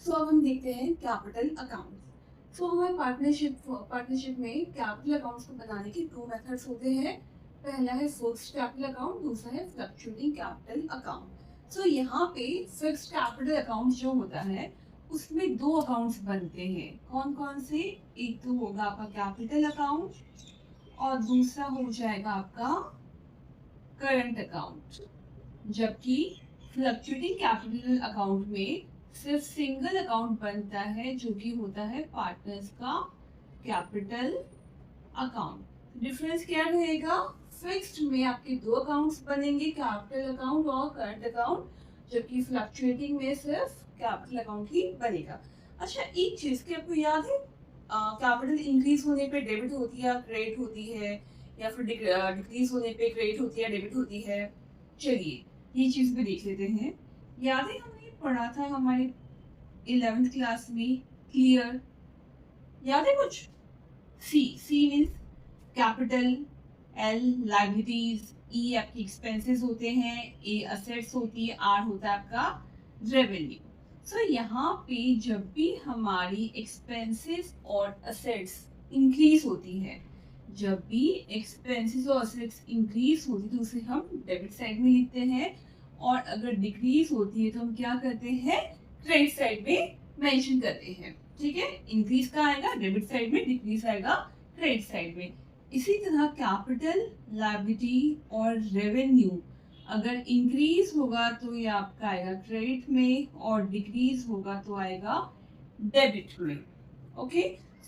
सो अब हम देखते हैं कैपिटल अकाउंट। सो हमारे पार्टनरशिप में कैपिटल अकाउंट्स को बनाने के दो मेथड्स होते हैं। पहला है फिक्स्ड कैपिटल अकाउंट, दूसरा है फ्लक्चुएटिंग कैपिटल अकाउंट। सो यहाँ पे फिक्स्ड कैपिटल अकाउंट जो होता है उसमें दो अकाउंट्स बनते हैं। कौन कौन से? एक तो होगा आपका कैपिटल अकाउंट और दूसरा हो जाएगा आपका करंट अकाउंट। जबकि फ्लक्चुएटिंग कैपिटल अकाउंट में सिर्फ सिंगल अकाउंट बनता है जो कि होता है पार्टनर्स का कैपिटल अकाउंट। डिफरेंस क्या रहेगा? फिक्स्ड में आपके दो अकाउंट्स बनेंगे, कैपिटल अकाउंट और करंट अकाउंट, जबकि फ्लक्चुएटिंग में सिर्फ कैपिटल अकाउंट ही बनेगा। अच्छा, एक चीज की आपको याद है, कैपिटल इंक्रीज होने पे डेबिट होती है, क्रेडिट होती है, या फिर डिक्रीज होने पे क्रेडिट होती है, डेबिट होती है। चलिए ये चीज भी देख लेते हैं। याद है हमने पढ़ा था हमारे 11th क्लास में, क्लियर? याद है कुछ? C means capital, L liabilities, E आपकी एक्सपेंसेस होते हैं, ए असेट्स होती है, आर होता है आपका रेवेन्यू। सो यहाँ पे जब भी हमारी एक्सपेंसेस और असेट्स इंक्रीज होती है, जब भी एक्सपेंसेस और असेट्स इंक्रीज होती है तो उसे हम डेबिट साइड में लिखते हैं, और अगर डिक्रीज होती है तो हम क्या करते हैं? क्रेडिट साइड में मेंशन करते हैं। ठीक है, इंक्रीज का आएगा डेबिट साइड में, डिक्रीज आएगा क्रेडिट साइड में। इसी तरह कैपिटल, लायबिलिटी और रेवेन्यू अगर इंक्रीज होगा तो ये आपका आएगा क्रेडिट में, और डिक्रीज होगा तो आएगा डेबिट में। ओके,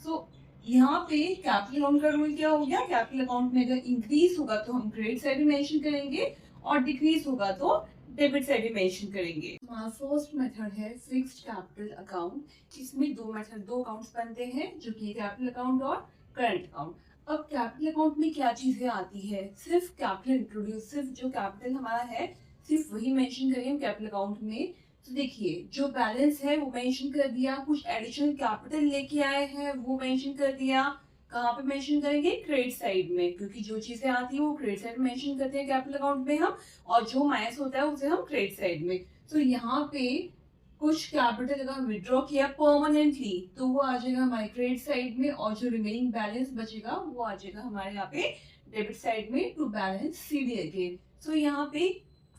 सो यहाँ पे कैपिटल अकाउंट का रूल क्या हो गया? कैपिटल अकाउंट में अगर इंक्रीज होगा तो हम क्रेडिट साइड में मेंशन करेंगे, और डिक्रीज होगा तो डेबिट साइड में मेंशन करेंगे। हमारा फर्स्ट मेथड है फिक्स्ड कैपिटल अकाउंट, जिसमें दो अकाउंट्स बनते हैं, जो कि कैपिटल अकाउंट और करंट अकाउंट। अब कैपिटल अकाउंट में क्या चीजें आती है? सिर्फ कैपिटल इंट्रोड्यूस, सिर्फ जो कैपिटल हमारा है सिर्फ वही मेंशन करेंगे हम कैपिटल अकाउंट में। तो देखिए, जो बैलेंस है वो मेंशन कर दिया, कुछ एडिशनल कैपिटल लेके आए हैं वो मेंशन कर दिया। कहाँ पे मेंशन करेंगे? क्रेडिट साइड में, क्योंकि जो चीजें आती है वो क्रेडिट साइड में मेंशन करते हैं कैपिटल अकाउंट में हम, और जो माइनस होता है उसे हम क्रेडिट साइड में। तो यहाँ पे कुछ कैपिटल अगर विड्रॉ किया परमानेंटली तो वो आ जाएगा हमारे क्रेडिट साइड में, और जो रिमेनिंग बैलेंस बचेगा वो आ जाएगा हमारे यहाँ पे डेबिट साइड में टू बैलेंस सीडी अगेन। सो यहाँ पे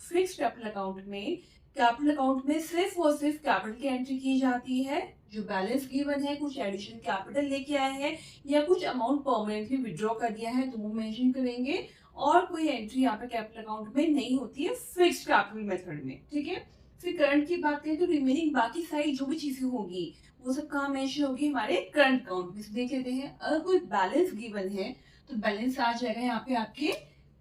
फिक्स्ड कैपिटल अकाउंट में, कैपिटल अकाउंट में सिर्फ और सिर्फ कैपिटल की एंट्री की जाती है, जो बैलेंस गिवन है, कुछ एडिशनल कैपिटल लेके आए हैं या कुछ अमाउंट परमानेंटली विड्रॉ कर दिया है तो वो मेंशन करेंगे, और कोई एंट्री यहाँ पे कैपिटल अकाउंट में नहीं होती है फिक्स्ड कैपिटल मेथड में। ठीक है, फिर करंट की बात करें तो रिमेनिंग बाकी सारी जो भी चीजें होगी वो सब कहाँ मेंशन होगी? हमारे करंट अकाउंट में। देख लेते हैं, अगर कोई बैलेंस गिवन है तो बैलेंस आ जाएगा यहाँ पे आपके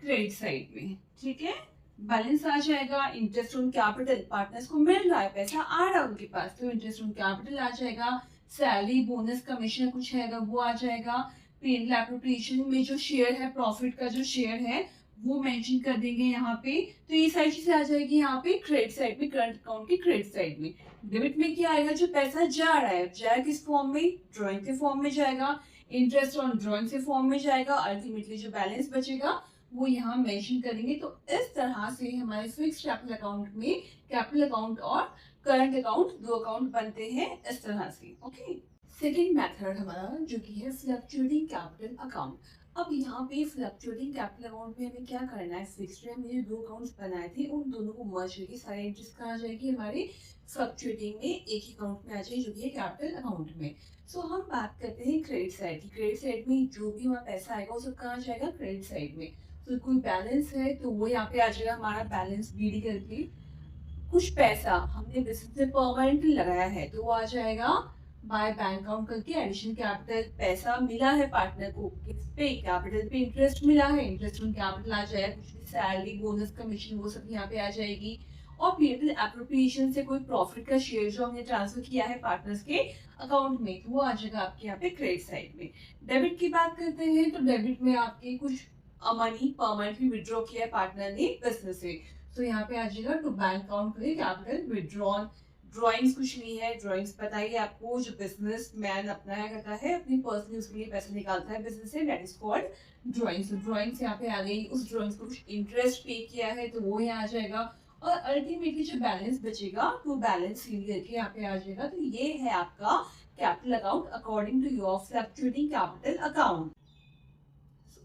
क्रेडिट साइड में। ठीक है, बैलेंस आ जाएगा, इंटरेस्ट ऑन कैपिटल, पार्टनर्स को मिल रहा है, पैसा आ रहा है उनके पास तो इंटरेस्ट ऑन कैपिटल आ जाएगा। सैलरी, बोनस, कमीशन कुछ है वो आ जाएगा। पेरेंटल एप्रोप्रिएशन में जो शेयर है, प्रॉफिट का जो शेयर है वो मेंशन कर देंगे यहाँ पे। तो ये सारी चीजें आ जाएगी यहाँ पे क्रेडिट साइड में, करंट अकाउंट के क्रेडिट साइड में। डेबिट में क्या आएगा? जो पैसा जा रहा है, जाएगा किस फॉर्म में? ड्रॉइंग के फॉर्म में जाएगा, इंटरेस्ट ऑन ड्रॉइंग के फॉर्म में जाएगा। अल्टीमेटली जो बैलेंस बचेगा वो यहाँ मेंशन करेंगे। तो इस तरह से हमारे फिक्स्ड कैपिटल अकाउंट में कैपिटल अकाउंट और करंट अकाउंट दो अकाउंट बनते हैं इस तरह से। ओके, सेकेंड मेथड हमारा जो कि है फ्लक्चुएटिंग कैपिटल अकाउंट। अब यहाँ पे फ्लक्चुएटिंग कैपिटल अकाउंट में हमें क्या करना है? फिक्स्ड में हमने दो अकाउंट्स बनाए थे, उन दोनों को मर्ज करके सारी एंट्रीज कहाँ आ जाएगी? हमारे फ्लक्चुएटिंग में एक ही अकाउंट में आ जाएगी, जो कि है कैपिटल अकाउंट में। सो हम बात करते हैं क्रेडिट साइड की। क्रेडिट साइड में जो भी हमारा पैसा आएगा वो सब कहाँ जाएगा? क्रेडिट साइड में। तो कोई बैलेंस है तो वो यहाँ पे आ जाएगा हमारा बैलेंस बीडी करके। कुछ पैसा हमने बिजनेस में परमानेंटली लगाया है तो वो आ जाएगा बाय बैंक अकाउंट करके। एडिशनल कैपिटल, पैसा मिला है पार्टनर को, किस पे? कैपिटल पे इंटरेस्ट मिला है, इंटरेस्ट ऑन कैपिटल आ जाएगा। कुछ भी सैलरी, बोनस, कमीशन वो सब यहाँ पे आ जाएगी। और पेरेंटल एप्रोप्रिएशन से कोई प्रॉफिट का शेयर जो हमने ट्रांसफर किया है पार्टनर्स के अकाउंट में तो वो आ जाएगा आपके यहाँ पे क्रेडिट साइड में। डेबिट की बात करते हैं तो डेबिट में आपके कुछ मनी परमानेंटली विड्रॉ किया है पार्टनर ने बिजनेस से, तो यहाँ पे आ जाएगा टू बैंक अकाउंट पे कैपिटल विड्रॉन। ड्राइंग्स कुछ नहीं है, ड्राइंग्स बताइए आपको, जो बिजनेस मैन अपनाया करता है अपनी पर्सनली उसके लिए पैसा निकालता है बिजनेस से, दैट इज कॉल्ड ड्राइंग्स। तो ड्राइंग्स यहाँ पे आ गई, उस ड्राइंग्स को कुछ इंटरेस्ट पे किया है तो वो यहाँ आ जाएगा। और अल्टीमेटली जो बैलेंस बचेगा वो बैलेंस सील करके यहाँ पे आ जाएगा। तो ये है आपका capital account according to your fluctuating capital account.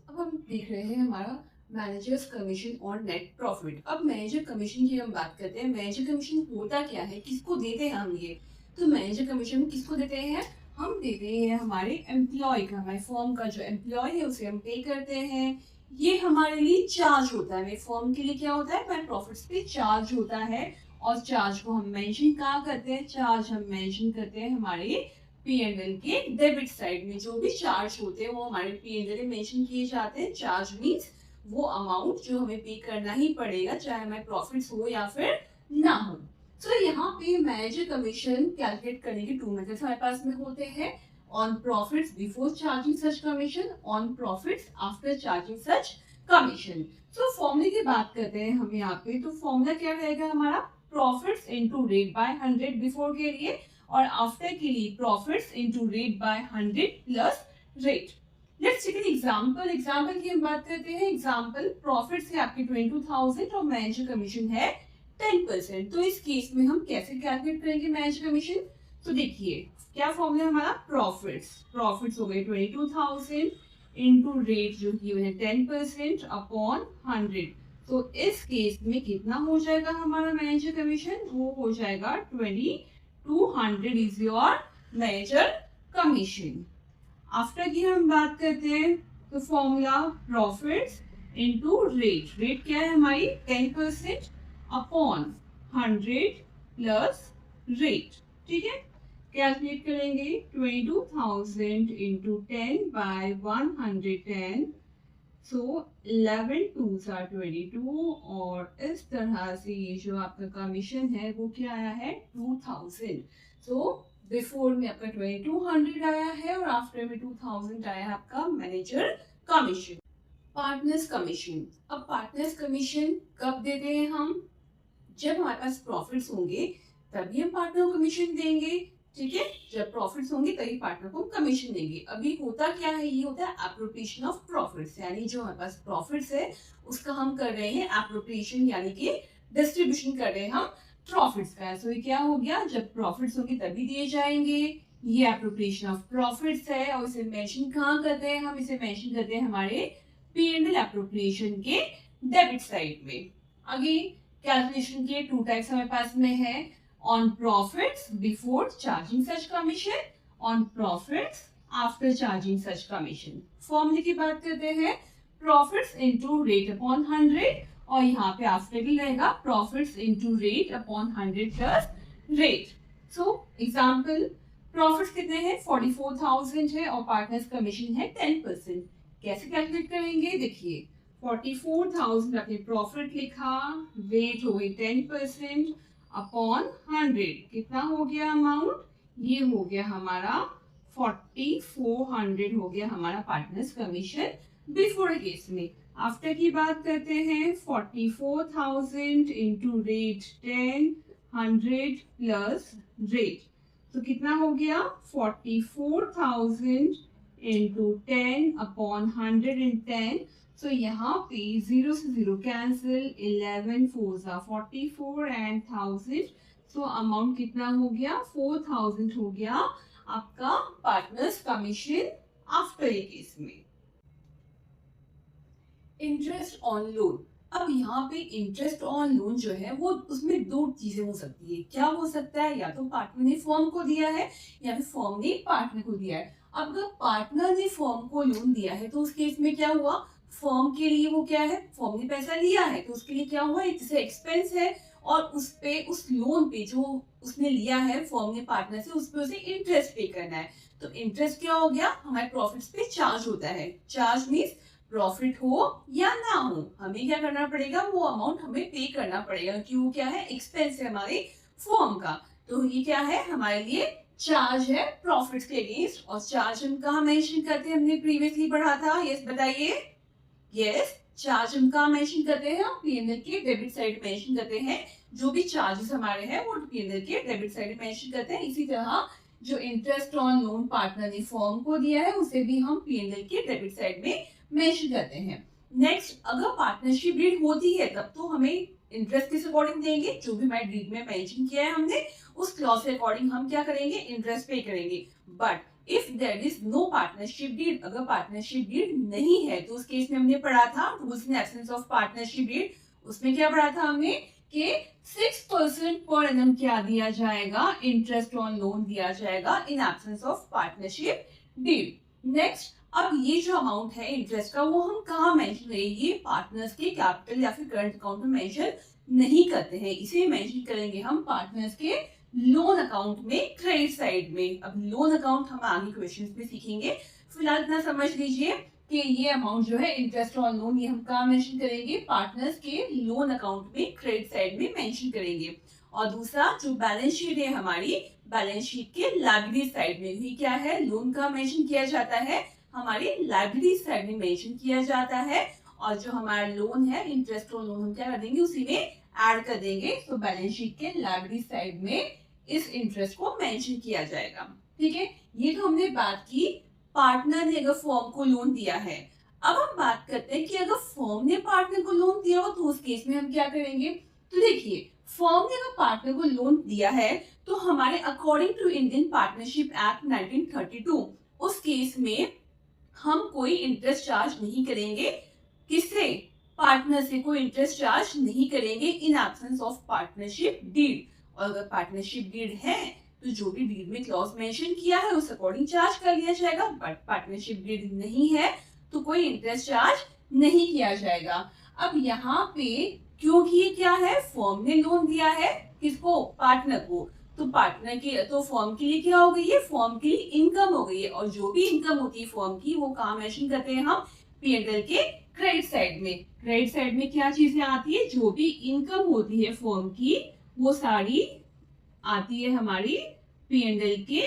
अब हम देख रहे हैं हमारा मैनेजर्स कमीशन और नेट प्रॉफिट। अब मैनेजर कमीशन की हम बात करते हैं। मैनेजर कमीशन होता क्या है, किसको देते हैं हम ये? तो मैनेजर कमीशन किसको देते हैं? हम देते हैं हमारे एम्प्लॉय का, हमारे फर्म का जो एम्प्लॉय है उसे हम पे करते हैं। ये हमारे लिए चार्ज होता है। मेरे फर्म के लिए क्या होता है, हमारे प्रॉफिट्स पे चार्ज होता है। और चार्ज को हम मेंशन कहाँ करते हैं? चार्ज हम मेंशन करते हैं हमारे P&L के डेबिट साइड में। जो भी चार्ज होते हैं वो हमारे P&L में मेंशन किए जाते हैं। चार्ज मीन्स वो अमाउंट जो हमें पे करना ही पड़ेगा, चाहे हमारे प्रॉफिट्स हो या फिर ना हो। तो यहाँ पे मैनेजर कमीशन कैलकुलेट करने के 2 मेथड्स हमारे पास में होते हैं। On profits before charging such commission, on profits after charging such commission. तो फॉर्मूले की बात करते हैं हम यहाँ पे। तो फॉर्मूला क्या रहेगा हमारा? Profits into rate by 100 before के लिए, और आफ्टर के लिए profits into rate by 100 plus rate. Let's take an example. Example की हम बात करते हैं। एग्जांपल प्रॉफिट्स है आपके 22,000 और मैनेजर कमीशन है 10%। तो इस केस में हम कैसे कैलकुलेट करेंगे मैनेजर कमीशन? तो देखिए क्या फॉर्मूला है हमारा? प्रॉफिट्स हो गए 22,000 इनटू रेट जो की है 10% अपॉन 100। तो इस केस में कितना हो जाएगा हमारा मैनेजर कमीशन? वो हो जाएगा 2200 is your manager commission. After की हम बात करते हैं तो फॉर्मूला प्रॉफिट्स इनटू रेट क्या है हमारी? 10% अपॉन 100 प्लस रेट। ठीक है, कैलकुलेट करेंगे 22,000 into 10 bye 110। So 11 2s are 22, और इस तरह से ये जो आपका कमीशन है वो क्या आया है? 2000। तो बिफोर में आपका 2200 आया है और आफ्टर में 2000 आया है आपका मैनेजर कमीशन। Partners commission. अब पार्टनर्स कमीशन कब देते हैं हम? जब हमारे पास प्रॉफिट्स होंगे तभी हम पार्टनर को कमीशन देंगे। ठीक है, जब प्रॉफिट्स होंगे तभी पार्टनर को कमीशन देंगे। अभी होता क्या है? ये होता है एप्रोप्रिएशन ऑफ प्रॉफिट्स, यानी जो हमारे पास प्रॉफिट्स है उसका हम कर रहे हैं एप्रोप्रिएशन, यानी कि डिस्ट्रीब्यूशन कर रहे हैं हम प्रॉफिट्स का। सो ये क्या हो गया? जब प्रॉफिट्स होंगे तभी दिए जाएंगे। ये एप्रोप्रिएशन ऑफ प्रॉफिट्स है और इसे मेंशन कहाँ करते हैं? हम इसे मेंशन करते हैं हमारे P&L एप्रोप्रिएशन के डेबिट साइड में। आगे कैलकुलेशन के 2 टाइप्स हमारे पास में है। On profits before charging such commission, on profits after charging such commission. फॉर्मूले की बात करते हैं। प्रॉफिट्स इनटू रेट अपॉन 100, और यहाँ पे आफ्टर की रहेगा profits into rate upon 100 plus rate. So example profits कितने हैं? 44,000 है और पार्टनर्स कमीशन है 10%। कैसे कैलकुलेट करेंगे? देखिए 44,000 अपने प्रॉफिट लिखा, रेट हो गई 10% अपॉन 100। कितना हो गया अमाउंट? ये हो गया हमारा 4400 हो गया हमारा पार्टनर्स कमीशन बिफोर केस में। आफ्टर की बात करते हैं। 44,000 इंटू रेट 10, 100 प्लस रेट। तो कितना हो गया? 44,000 इंटू 10 अपॉन 110। सो यहाँ पे 0 से 0 cancel, 11 4s are 44 and 1000। So amount कितना हो गया? 4000 हो गया आपका पार्टनर्स कमीशन आफ्टर ये केस में। Interest on loan. अब यहाँ पे इंटरेस्ट ऑन लोन जो है वो उसमें 2 चीजें हो सकती है। क्या हो सकता है? या तो पार्टनर ने फर्म को दिया है या फिर फर्म ने पार्टनर को दिया है। अब अगर पार्टनर ने फर्म को लोन दिया है तो उस केस में क्या हुआ? फर्म के लिए वो क्या है? फर्म ने पैसा लिया है तो उसके लिए क्या हुआ? एक जैसे एक्सपेंस है, और उस पे उस लोन पे जो उसने लिया है फर्म ने पार्टनर से, उस पे उसे इंटरेस्ट पे करना है। तो इंटरेस्ट क्या हो गया? हमारे प्रॉफिट्स पे चार्ज होता है। चार्ज मीन्स प्रॉफिट हो या ना हो हमें क्या करना पड़ेगा? वो अमाउंट हमें पे करना पड़ेगा, क्योंकि वो क्या है? एक्सपेंस है हमारे फर्म का। तो ये क्या है? हमारे लिए चार्ज है प्रॉफिट्स के अगेंस्ट। और चार्ज हम कहाँ मेंशन करते हैं? हमने प्रीवियसली पढ़ा था। यस बताइए। यस, चार्ज हम कहाँ मेंशन करते हैं? P&L के डेबिट साइड मेंशन करते हैं। जो भी चार्जेस हमारे हैं वो P&L के डेबिट साइड मेंशन करते हैं। इसी तरह जो इंटरेस्ट ऑन लोन पार्टनर ने फर्म को दिया है उसे भी हम P&L के डेबिट साइड में मेंशन करते हैं। नेक्स्ट, अगर पार्टनरशिप डीड होती है तब तो हमें इंटरेस्ट किस अकॉर्डिंग देंगे, जो भी हमारे डीड में मेंशन किया है हमने उस क्लॉज के अकॉर्डिंग हम क्या करेंगे, इंटरेस्ट पे करेंगे। But if there is no partnership deed, अगर पार्टनरशिप डीड नहीं है तो उस केस में हमने पढ़ा था rules in absence of partnership deed, उसमें क्या पढ़ा था हमने कि 6% पर एनम क्या दिया जाएगा, इंटरेस्ट ऑन लोन दिया जाएगा in absence of partnership deed. Next, अब ये जो अमाउंट है इंटरेस्ट का वो हम कहाँ मेंशन करेंगे, पार्टनर्स के कैपिटल या फिर करंट अकाउंट में मेंशन नहीं करते हैं, इसे मेंशन करेंगे हम पार्टनर्स के लोन अकाउंट में, क्रेडिट साइड में। अब लोन अकाउंट हम आगे क्वेश्चंस में सीखेंगे, फिलहाल इतना समझ लीजिए कि ये अमाउंट जो है इंटरेस्ट ऑन लोन ये हम कहाँ मेंशन करेंगे, पार्टनर्स के लोन अकाउंट में, क्रेडिट साइड में मेंशन करेंगे। और दूसरा जो बैलेंस शीट है हमारी, बैलेंस शीट के लायबिलिटी साइड में भी क्या है, लोन का मेंशन किया जाता है, हमारे लायबिलिटी साइड में मेंशन किया जाता है। और जो हमारा लोन है इंटरेस्ट ऑन लोन हम क्या कर देंगे, उसी में ऐड कर देंगे। तो बैलेंस शीट के लायबिलिटी साइड में इस इंटरेस्ट को मेंशन किया जाएगा। ठीक है, ये तो हमने बात की पार्टनर ने अगर फर्म को लोन दिया है। अब हम बात करते हैं कि अगर फर्म ने पार्टनर को लोन दिया हो तो उस केस में हम क्या करेंगे। तो देखिए, फर्म ने अगर पार्टनर को लोन दिया है तो हमारे according to Indian Partnership Act 1932 उस केस में हम कोई इंटरेस्ट चार्ज नहीं करेंगे। किससे, पार्टनर से कोई इंटरेस्ट चार्ज नहीं करेंगे in absence of partnership deed. और अगर पार्टनरशिप डीड है तो जो भी डीड में क्लॉज मेंशन किया है उस अकॉर्डिंग चार्ज कर लिया जाएगा। बट पार्टनरशिप डीड नहीं है तो कोई इंटरेस्ट चार्ज नहीं किया जाएगा। अब यहाँ पे क्योंकि ये क्या है, फर्म ने लोन दिया है किसको, पार्टनर को, तो पार्टनर की तो फर्म के लिए क्या हो गई है, फर्म की इनकम हो गई है। और जो भी इनकम होती है फर्म की वो कहाँ मेंशन करते हैं हम, P&L के क्रेडिट साइड में। क्रेडिट साइड में क्या चीजें आती है, जो भी इनकम होती है फर्म की वो सारी आती है हमारी P&L के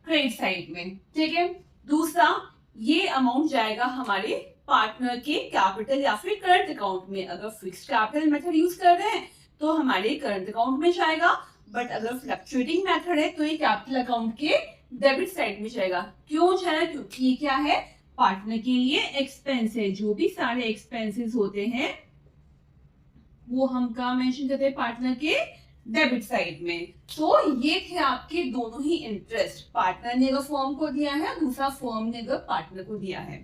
क्रेडिट साइड में। ठीक है, दूसरा ये अमाउंट जाएगा हमारे पार्टनर के कैपिटल या फिर करंट अकाउंट में। अगर फिक्स्ड कैपिटल मेथड यूज कर रहे हैं तो हमारे करंट अकाउंट में जाएगा, बट अगर फ्लक्चुएटिंग मेथड है तो ये कैपिटल अकाउंट के डेबिट साइड में जाएगा। क्यों जाएगा, क्योंकि ये क्या है, पार्टनर के लिए एक्सपेंस है। जो भी सारे एक्सपेंसेस होते हैं वो हम कहाँ मेंशन करते हैं, पार्टनर के डेबिट साइड में। तो ये थे आपके दोनों ही इंटरेस्ट, पार्टनर ने अगर फर्म को दिया है, दूसरा फर्म ने अगर पार्टनर को दिया है।